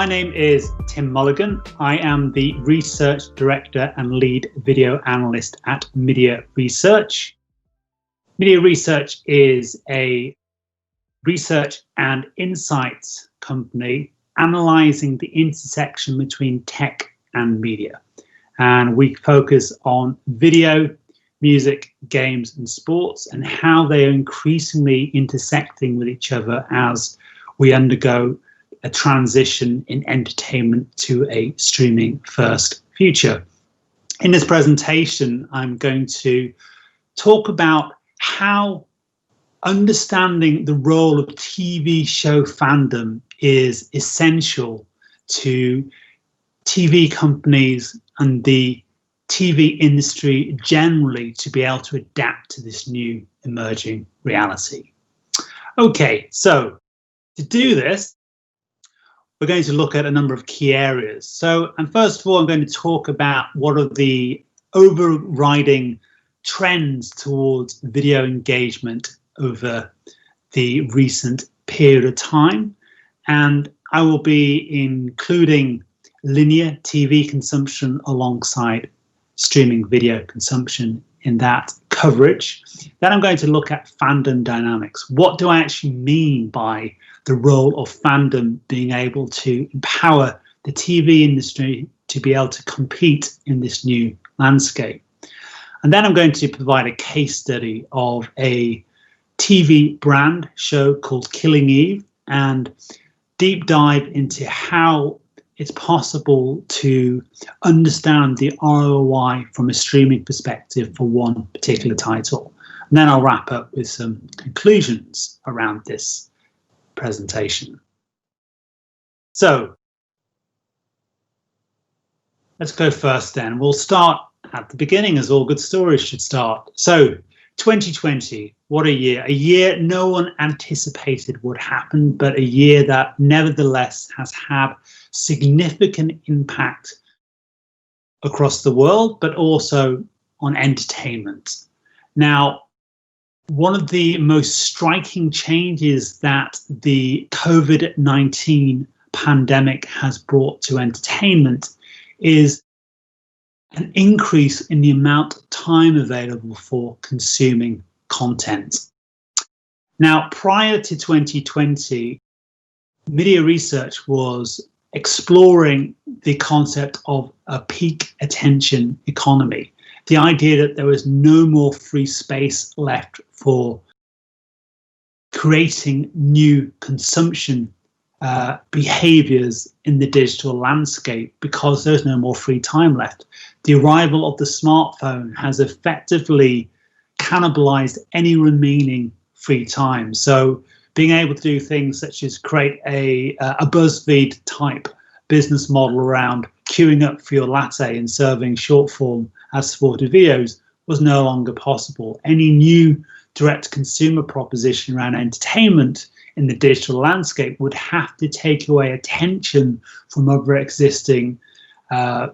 My name is Tim Mulligan. I am the Research Director and Lead Video Analyst at Media Research. Media Research is a research and insights company analysing the intersection between tech and media. And we focus on video, music, games and sports and how they are increasingly intersecting with each other as we undergo a transition in entertainment to a streaming first future. In this presentation, I'm going to talk about how understanding the role of TV show fandom is essential to TV companies and the TV industry generally to be able to adapt to this new emerging reality. Okay, so to do this, we're going to look at a number of key areas. And first of all, I'm going to talk about what are the overriding trends towards video engagement over the recent period of time. And I will be including linear TV consumption alongside streaming video consumption in that coverage. Then I'm going to look at fandom dynamics. What do I actually mean by the role of fandom being able to empower the TV industry to be able to compete in this new landscape? And then I'm going to provide a case study of a TV brand show called Killing Eve and deep dive into how it's possible to understand the ROI from a streaming perspective for one particular title. And then I'll wrap up with some conclusions around this presentation. So let's go first then. We'll start at the beginning, as all good stories should start. So 2020, what a year no one anticipated would happen, but a year that nevertheless has had significant impact across the world, but also on entertainment. Now, one of the most striking changes that the COVID-19 pandemic has brought to entertainment is an increase in the amount of time available for consuming content. Now, prior to 2020, Media Research was exploring the concept of a peak attention economy. The idea that there was no more free space left for creating new consumption behaviors in the digital landscape because there's no more free time left. The arrival of the smartphone has effectively cannibalized any remaining free time. So being able to do things such as create a BuzzFeed type business model around queuing up for your latte and serving short form ad-supported videos was no longer possible. Any new direct consumer proposition around entertainment in the digital landscape would have to take away attention from other existing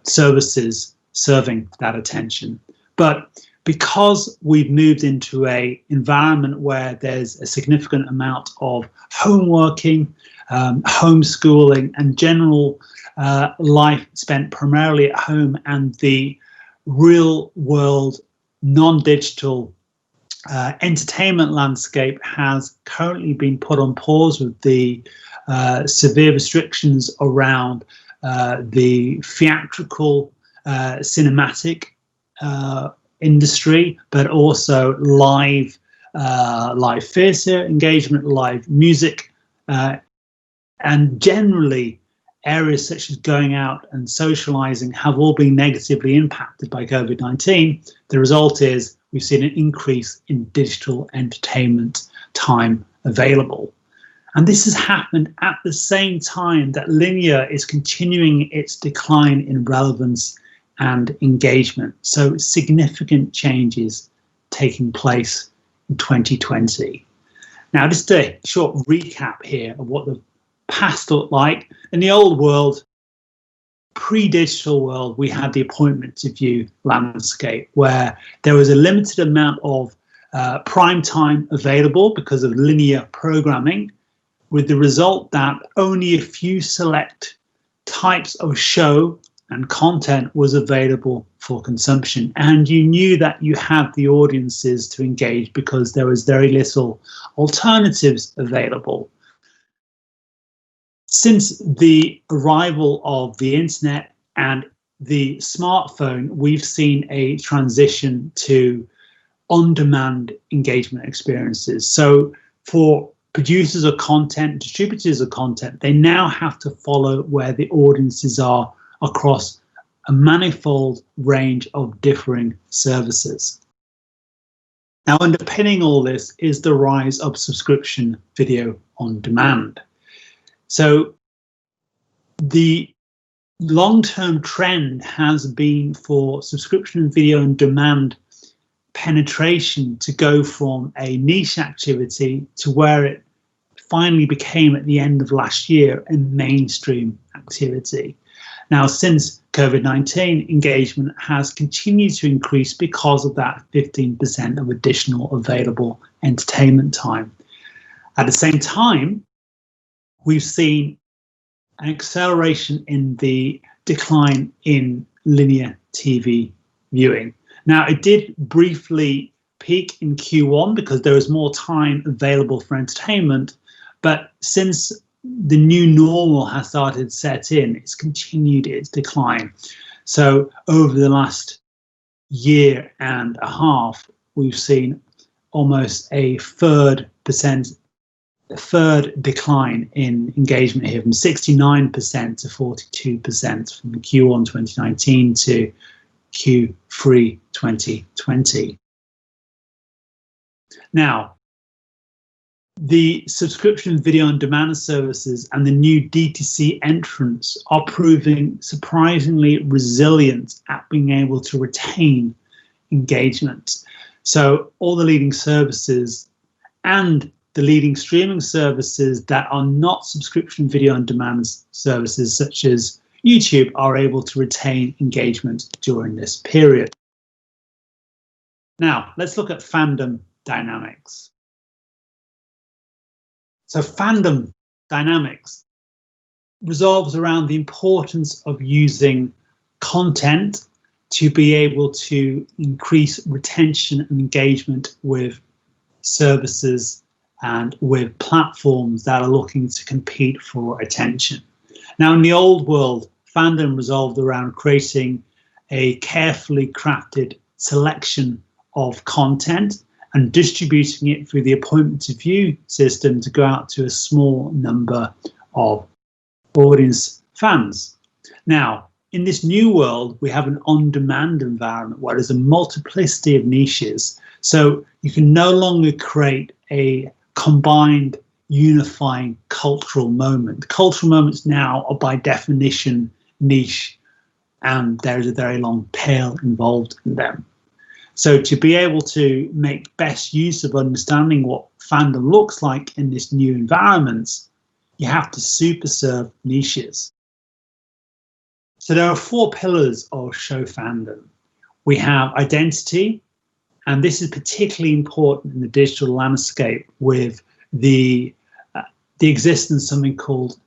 services serving that attention. But because we've moved into an environment where there's a significant amount of home working, homeschooling and general life spent primarily at home, and the real world non-digital entertainment landscape has currently been put on pause with the severe restrictions around the theatrical cinematic industry, but also live theatre engagement, live music, and generally areas such as going out and socializing have all been negatively impacted by COVID-19. The result is we've seen an increase in digital entertainment time available. And this has happened at the same time that linear is continuing its decline in relevance and engagement. So significant changes taking place in 2020. Now, just a short recap here of what the past looked like. In the old world, pre-digital world, we had the appointment to view landscape where there was a limited amount of prime time available because of linear programming, with the result that only a few select types of show and content was available for consumption, and you knew that you had the audiences to engage because there was very little alternatives available. Since the arrival of the internet and the smartphone, we've seen a transition to on-demand engagement experiences. So for producers of content, distributors of content, they now have to follow where the audiences are across a manifold range of differing services. Now, underpinning all this is the rise of subscription video on demand. So the long-term trend has been for subscription video on demand penetration to go from a niche activity to where it finally became at the end of last year a mainstream activity. Now, since COVID-19, engagement has continued to increase because of that 15% of additional available entertainment time. At the same time, we've seen an acceleration in the decline in linear TV viewing. Now, it did briefly peak in Q1 because there was more time available for entertainment, but since the new normal has started to set in, it's continued its decline. So over the last year and a half, we've seen almost a third decline in engagement here, from 69% to 42% from Q1 2019 to Q3 2020. Now, the subscription video on demand services and the new DTC entrants are proving surprisingly resilient at being able to retain engagement. So all the leading services and the leading streaming services that are not subscription video on demand services, such as YouTube, are able to retain engagement during this period. Now, let's look at Fandom Dynamics. So Fandom Dynamics revolves around the importance of using content to be able to increase retention and engagement with services and with platforms that are looking to compete for attention. Now, in the old world, fandom revolved around creating a carefully crafted selection of content and distributing it through the appointment to view system to go out to a small number of audience fans. Now, in this new world, we have an on-demand environment where there's a multiplicity of niches. So you can no longer create a combined, unifying cultural moment. Cultural moments now are by definition niche, and there is a very long tail involved in them. So to be able to make best use of understanding what fandom looks like in this new environment, you have to super serve niches. So there are 4 pillars of show fandom. We have identity, and this is particularly important in the digital landscape with the existence of something called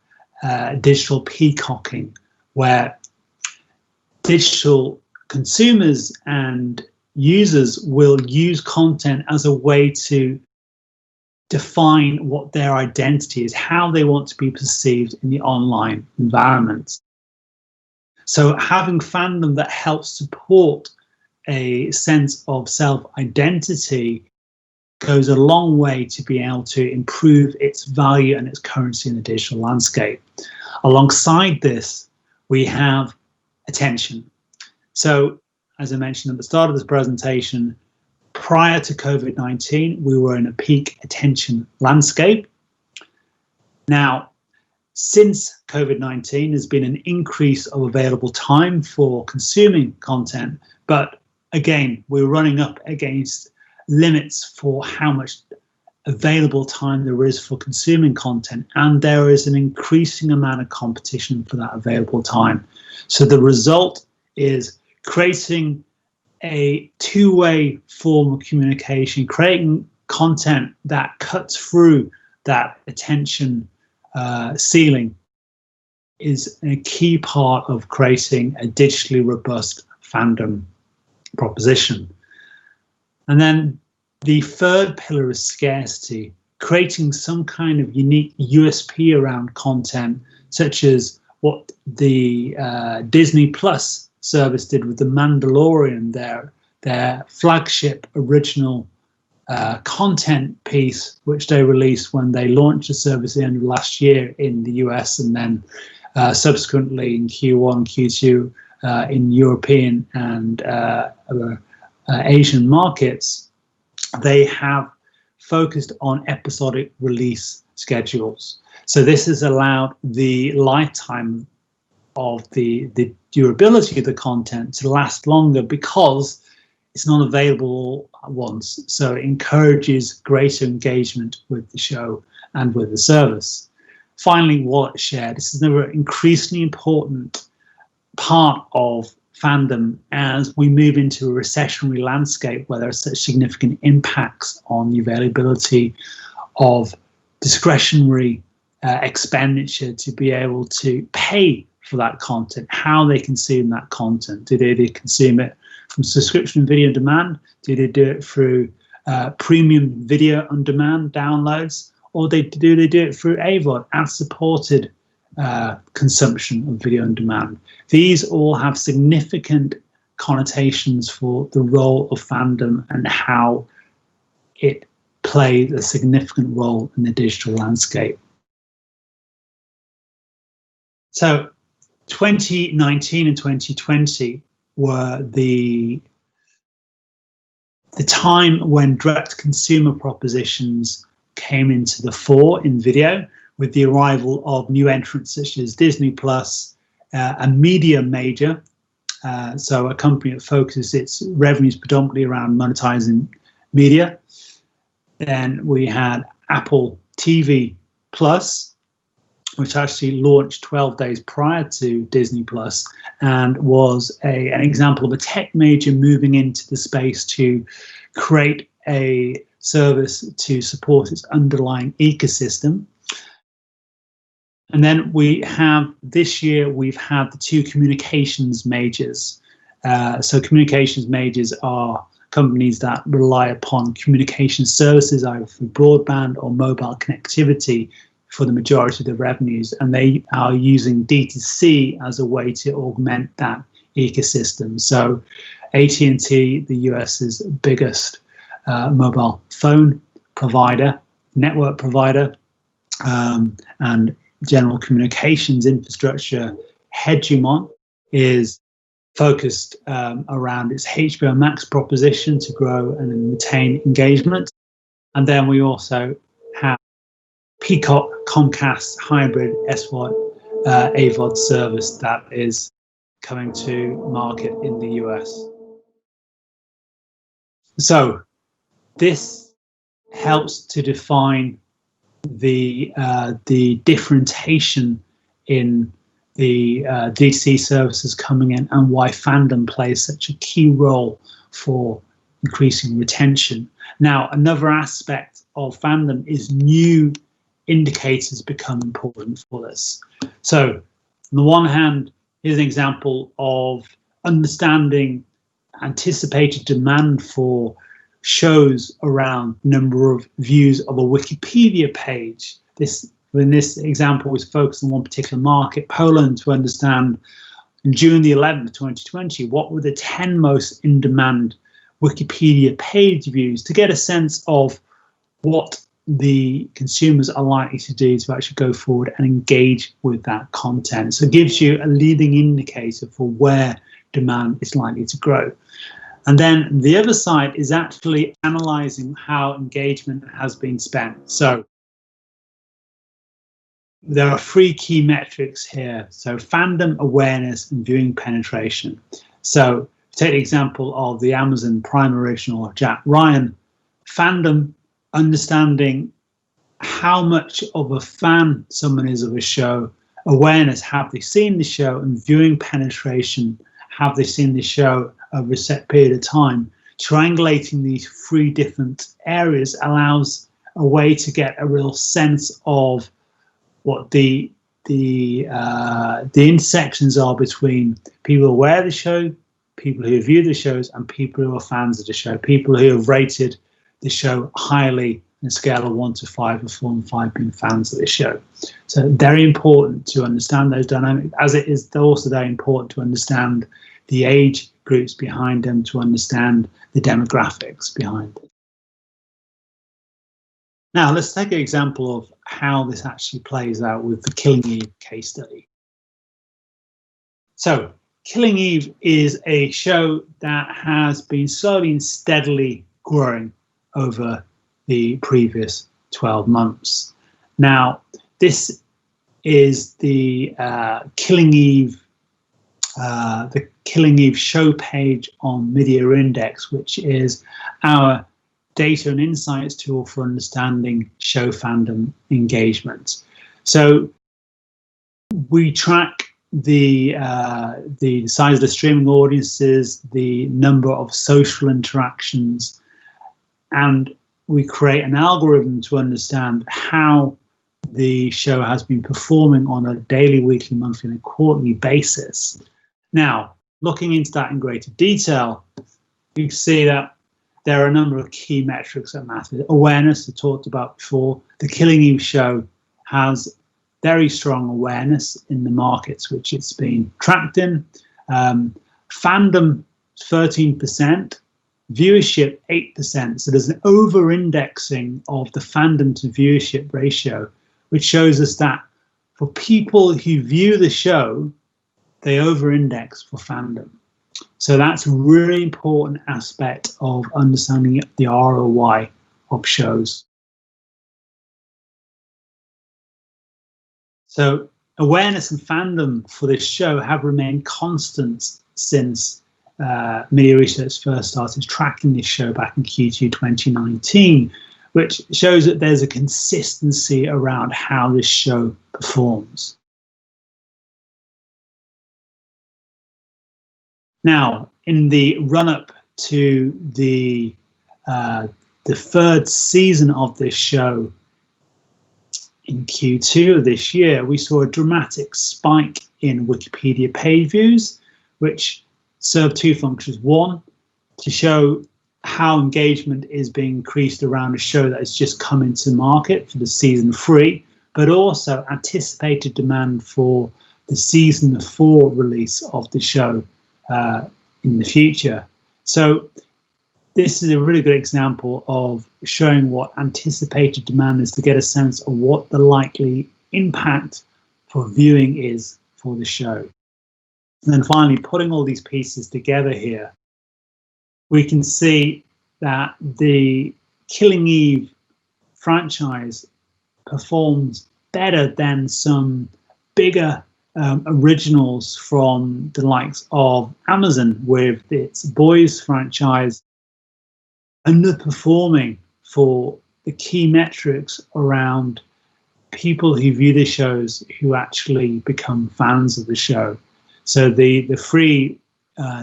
digital peacocking, where digital consumers and users will use content as a way to define what their identity is, how they want to be perceived in the online environment. So having fandom that helps support a sense of self-identity goes a long way to be able to improve its value and its currency in the digital landscape. Alongside this, we have attention. So, as I mentioned at the start of this presentation, prior to COVID-19, we were in a peak attention landscape. Now, since COVID-19, there's been an increase of available time for consuming content, but again, we're running up against limits for how much available time there is for consuming content, and there is an increasing amount of competition for that available time. So the result is creating a two-way form of communication, creating content that cuts through that attention ceiling is a key part of creating a digitally robust fandom proposition. And then the third pillar is scarcity, creating some kind of unique USP around content, such as what the Disney Plus service did with The Mandalorian, their flagship original content piece, which they released when they launched the service at the end of last year in the US, and then subsequently in Q1, Q2 in European and Asian markets. They have focused on episodic release schedules. So this has allowed the lifetime of the durability of the content to last longer because it's not available at once. So it encourages greater engagement with the show and with the service. Finally, wallet share. This is another increasingly important part of fandom as we move into a recessionary landscape where there are such significant impacts on the availability of discretionary expenditure to be able to pay for that content, how they consume that content. Do they consume it from subscription video on demand? Do they do it through premium video on demand downloads? Or do they do it through AVOD, ad-supported consumption of video on demand? These all have significant connotations for the role of fandom and how it plays a significant role in the digital landscape. So 2019 and 2020 were the time when direct consumer propositions came into the fore in video, with the arrival of new entrants such as Disney Plus, a media major, so a company that focuses its revenues predominantly around monetizing media. Then we had Apple TV Plus, which actually launched 12 days prior to Disney Plus and was an example of a tech major moving into the space to create a service to support its underlying ecosystem. And then we have, this year, we've had the two communications majors. So communications majors are companies that rely upon communication services, either through broadband or mobile connectivity, for the majority of the revenues. And they are using D2C as a way to augment that ecosystem. So AT&T, the US's biggest mobile phone provider, network provider, and general communications infrastructure hegemon, is focused around its HBO Max proposition to grow and maintain engagement. And then we also have Peacock Comcast hybrid SVOD AVOD service that is coming to market in the US. So this helps to define the differentiation in the DC services coming in and why fandom plays such a key role for increasing retention. Now, another aspect of fandom is new indicators become important for this. So on the one hand, here's an example of understanding anticipated demand for shows around number of views of a Wikipedia page. In this example was focused on one particular market, Poland, to understand on June the 11th, 2020, what were the 10 most in-demand Wikipedia page views, to get a sense of what the consumers are likely to do to actually go forward and engage with that content. So it gives you a leading indicator for where demand is likely to grow. And then the other side is actually analyzing how engagement has been spent. So there are three key metrics here. So fandom awareness and viewing penetration. So take the example of the Amazon Prime original Jack Ryan. Fandom, understanding how much of a fan someone is of a show. Awareness, have they seen the show? And viewing penetration, have they seen the show over a set period of time? Triangulating these three different areas allows a way to get a real sense of what the intersections are between people aware of the show, people who view the shows, and people who are fans of the show, people who have rated the show highly on a scale of 1 to 5, with 4 and 5 being fans of the show. So very important to understand those dynamics, as it is also very important to understand the age groups behind them, to understand the demographics behind it. Now, let's take an example of how this actually plays out with the Killing Eve case study. So, Killing Eve is a show that has been slowly and steadily growing over the previous 12 months. Now, this is the Killing Eve show page on Media Index, which is our data and insights tool for understanding show fandom engagement. So we track the size of the streaming audiences, the number of social interactions, and we create an algorithm to understand how the show has been performing on a daily, weekly, monthly, and a quarterly basis. Now, looking into that in greater detail, you can see that there are a number of key metrics that matter. Awareness, I talked about before. The Killing Eve show has very strong awareness in the markets which it's been tracked in. Fandom, 13%. Viewership, 8%. So there's an over-indexing of the fandom to viewership ratio, which shows us that for people who view the show, they over-index for fandom. So that's a really important aspect of understanding the ROI of shows. So awareness and fandom for this show have remained constant since Media Research first started tracking this show back in Q2 2019, which shows that there's a consistency around how this show performs. Now, in the run-up to the third season of this show in Q2 of this year, we saw a dramatic spike in Wikipedia page views, which served two functions. One, to show how engagement is being increased around a show that has just come into market for the season 3, but also anticipated demand for the season 4 release of the show in the future. So this is a really good example of showing what anticipated demand is, to get a sense of what the likely impact for viewing is for the show. And then finally, putting all these pieces together here, we can see that the Killing Eve franchise performs better than some bigger originals from the likes of Amazon, with its Boys franchise underperforming for the key metrics around people who view the shows who actually become fans of the show. So the three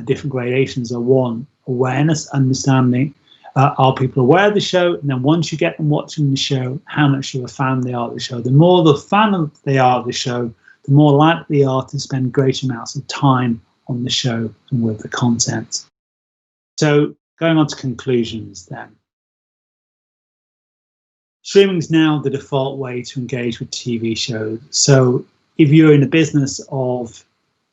different gradations are: 1, awareness, understanding, are people aware of the show? And then once you get them watching the show, how much of a fan they are of the show. The more the fan they are of the show, the more likely they are to spend greater amounts of time on the show and with the content. So going on to conclusions then. Streaming is now the default way to engage with TV shows. So if you're in the business of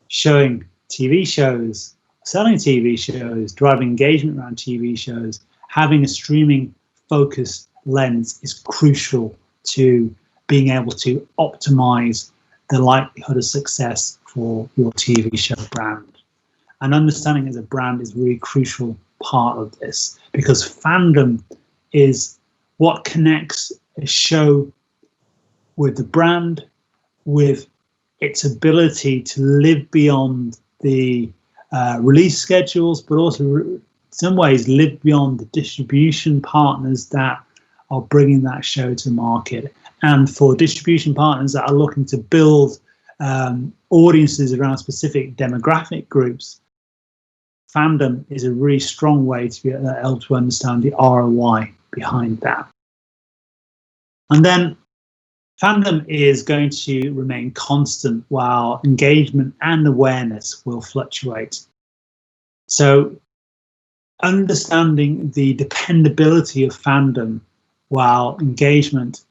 showing TV shows, selling TV shows, driving engagement around TV shows, having a streaming focused lens is crucial to being able to optimize the likelihood of success for your TV show brand. And understanding it as a brand is a really crucial part of this, because fandom is what connects a show with the brand, with its ability to live beyond the release schedules, but also in some ways live beyond the distribution partners that are bringing that show to market. And for distribution partners that are looking to build audiences around specific demographic groups, fandom is a really strong way to be able to understand the ROI behind that. And then Fandom is going to remain constant while engagement and awareness will fluctuate. So understanding the dependability of fandom while engagement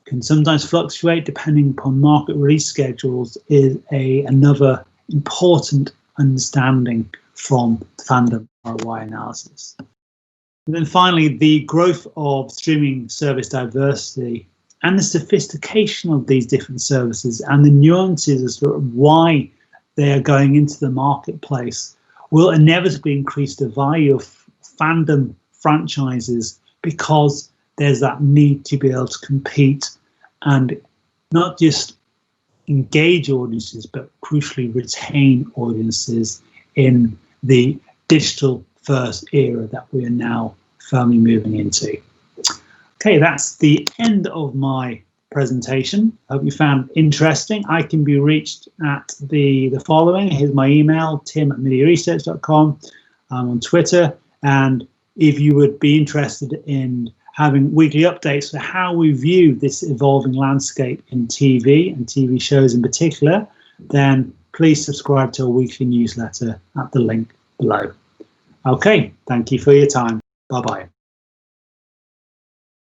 can sometimes fluctuate depending upon market release schedules is another important understanding from fandom ROI analysis. And then finally, the growth of streaming service diversity and the sophistication of these different services and the nuances as to why they are going into the marketplace will inevitably increase the value of fandom franchises, because there's that need to be able to compete and not just engage audiences, but crucially retain audiences in the digital first era that we are now firmly moving into. Okay, that's the end of my presentation. I hope you found it interesting. I can be reached at the following. Here's my email, tim@mediaresearch.com. I'm on Twitter, and if you would be interested in having weekly updates for how we view this evolving landscape in TV and TV shows in particular, then please subscribe to our weekly newsletter at the link below. Okay, thank you for your time. Bye-bye.